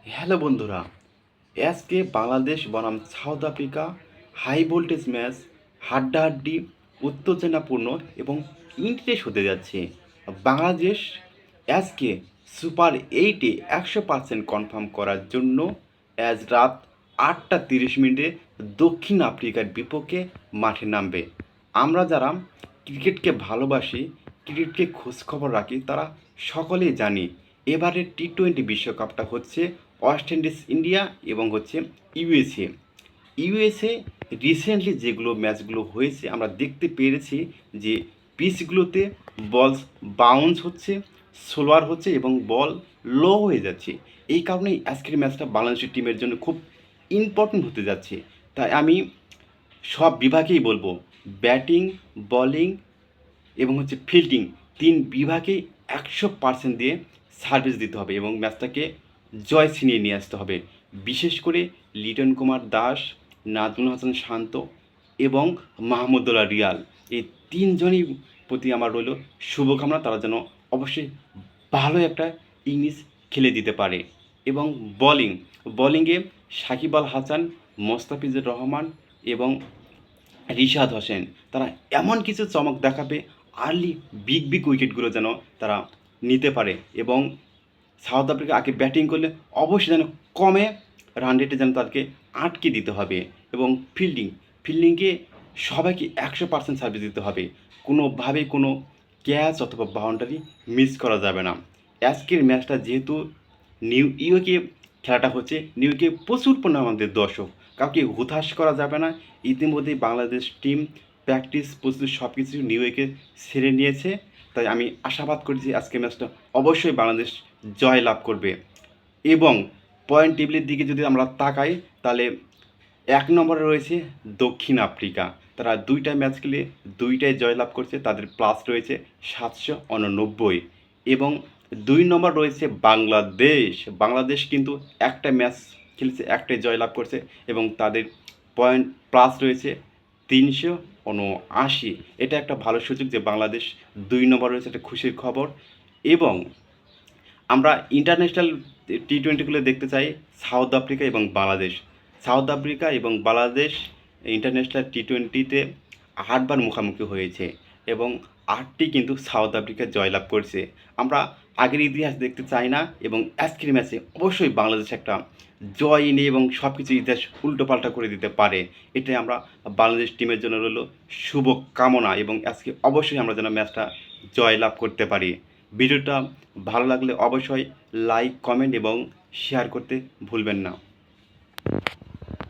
Hello বন্ধুরা, আজকে বাংলাদেশ বনাম South Africa high voltage match, হাড্ডাহাড্ডি, উত্তেজনাপূর্ণ এবং ইন্টারেস্ট হতে যাচ্ছে। বাংলাদেশ আজকে সুপার 8-এ 100% কনফার্ম করার জন্য আজ রাত 8:30 দক্ষিণ আফ্রিকার বিপক্ষে মাঠে নামবে। আমরা যারা ক্রিকেটকে ভালোবাসি, ক্রিকেটকে খোঁজখবর রাখি, তারা সকলেই জানি এবারের টি-20 বিশ্বকাপটা হচ্ছে ওয়েস্ট ইন্ডিজ ইন্ডিয়া এবং হচ্ছে ইউএসএ। ইউএসএ রিসেন্টলি যেগুলো ম্যাচগুলো হয়েছে আমরা দেখতে পেরেছি যে পিচগুলোতে বল বাউন্স হচ্ছে, স্লোয়ার হচ্ছে এবং বল লো হয়ে যাচ্ছে। এই কারণেই আজকের ম্যাচটা বাংলাদেশের টিমের জন্য খুব ইম্পর্টেন্ট হতে যাচ্ছে। তাই আমি সব বিভাগেই বলবো, ব্যাটিং, বলিং এবং হচ্ছে ফিল্ডিং, 3 বিভাগেই 100% দিয়ে সার্ভিস দিতে হবে এবং ম্যাচটাকে জয় ছিনিয়ে নিয়ে আসতে হবে। বিশেষ করে লিটন কুমার দাস, নাজমুল হাসান শান্ত এবং মাহমুদুল্লাহ রিয়াল, এই তিনজনই প্রতি আমার রইল শুভকামনা, তারা যেন অবশ্যই ভালো একটা ইনিংস খেলে দিতে পারে। এবং বোলিংয়ে সাকিব আল হাসান, মোস্তাফিজুর রহমান এবং রিশাদ হোসেন, তারা এমন কিছু চমক দেখাবে, আর্লি বিগ উইকেটগুলো যেন তারা নিতে পারে এবং সাউথ আফ্রিকা আগে ব্যাটিং করলে অবশ্যই যেন কমে রান রেটে যেন তাদেরকে আটকে দিতে হবে। এবং ফিল্ডিংয়ে সবাইকে 100% সার্ভিস দিতে হবে, কোনোভাবেই কোনো ক্যাচ অথবা বাউন্ডারি মিস করা যাবে না। আজকের ম্যাচটা যেহেতু নিউ ইয়র্কে খেলাটা হচ্ছে, নিউ ইয়র্কে প্রচুর পরিমাণে আমাদের দর্শক, কাউকে হুতাশ করা যাবে না। ইতিমধ্যেই বাংলাদেশ টিম প্র্যাকটিস প্রস্তুতি সব কিছু নিউ ইয়র্কে সেরে নিয়েছে। তাই আমি আশাবাদ করি যে আজকের ম্যাচটা অবশ্যই বাংলাদেশ জয় লাভ করবে। এবং পয়েন্ট টেবিলের দিকে যদি আমরা তাকাই, তাহলে 1 নম্বরে রয়েছে দক্ষিণ আফ্রিকা। তারা 2টা ম্যাচ খেলে 2টায় জয়লাভ করছে, তাদের প্লাস রয়েছে 789। এবং 2 নম্বর রয়েছে বাংলাদেশ কিন্তু একটা ম্যাচ খেলেছে, একটাই জয়লাভ করছে এবং তাদের পয়েন্ট প্লাস রয়েছে 379। এটা একটা ভালো সুযোগ যে বাংলাদেশ 2 নম্বর রয়েছে, একটা খুশির খবর। এবং আমরা ইন্টারন্যাশনাল টি-20গুলো দেখতে চাই সাউথ আফ্রিকা এবং বাংলাদেশ ইন্টারন্যাশনাল টি-20তে 8বার মুখোমুখি হয়েছে এবং 8টি কিন্তু সাউথ আফ্রিকা জয়লাভ করছে। আমরা আগের ইতিহাস দেখতে চাই না এবং আজকের ম্যাচে অবশ্যই বাংলাদেশ একটা জয় এনে এবং সব কিছু ইতিহাস উল্টোপাল্টা করে দিতে পারে। এটাই আমরা বাংলাদেশ টিমের জন্য রইল শুভ কামনা এবং আজকে অবশ্যই আমরা যেন ম্যাচটা জয়লাভ করতে পারি। ভিডিওটা ভালো লাগলে অবশ্যই লাইক, কমেন্ট এবং শেয়ার করতে ভুলবেন না।